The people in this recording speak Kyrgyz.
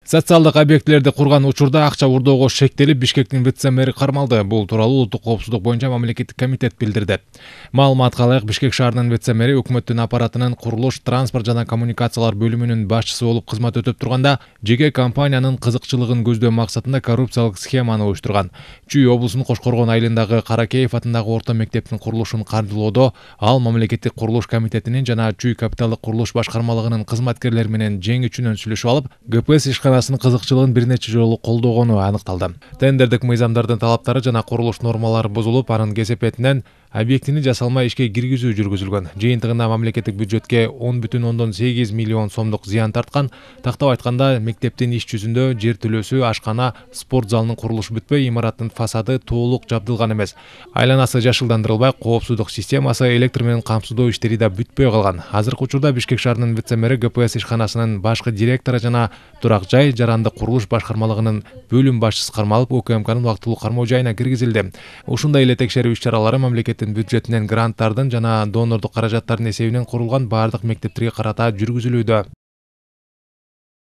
Социалдык объектилерди курган учурда акча урдоого шектелип, Бишкектин вице-мэри кармалды. Бул тууралуу Улуттук коопсуздук боюнча мамлекеттик комитет билдирди. Маалыматка ылайык, Бишкек шаарынын вице-мэри өкмөттүн аппаратынын курулуш, транспорт жана коммуникациялар бөлүмүнүн башчысы болуп кызмат өтөп турганда, жеке компаниянын кызыкчылыгын көздөө максатында коррупциялык схеманы уюштурган. Чүй облусунун Кошкоргон айылындагы Каракеев атындагы орто мектептин курулушун каржылоодо ал мамлекеттик курулуш комитетинин жана Чүй капиталдык курулуш башкармалыгынын кызматкерлери менен жеңүүчүнөн сүйлөшүп алып, ГПС ишканасынын кызыкчылыгын бир нече жолу колдогону аныкталды. Тендердик мыйзамдардын талаптары жана курулуш нормалары бузулуп, анын кесепетинен объектини жасалмай ишке киргизүү жүргүзүлгөн. Жыйынтыгында мамлекеттик бюджетке 10,8 миллион сомдук зыян тарткан. Тактап айтканда, мектептин иш жүзүндө жер төлөөсү, ашкана, спорт залынын курулушу бүтпөй, имараттын фасады толук жабдылган эмес. Айланасы жашылдандырылбай, коопсуздук системасы, электр менен камсыздоо иштери да бүтпөй калган. Азыркы учурда Бишкек шаарынын вице-мэри, ГПС ишканасынын башкы директору жана турак жай, жаранды курулуш башкармалыгынын бөлүм башчысы кармалып, УКМКнын убактылуу кармоо жайына киргизилди. Ушундай эле текшерүү иш-чаралары мамлекеттин бюджетинен, гранттардын жана донордук каражаттардын эсебинен курулган бардык мектептерге карата жүргүзүлүүдө.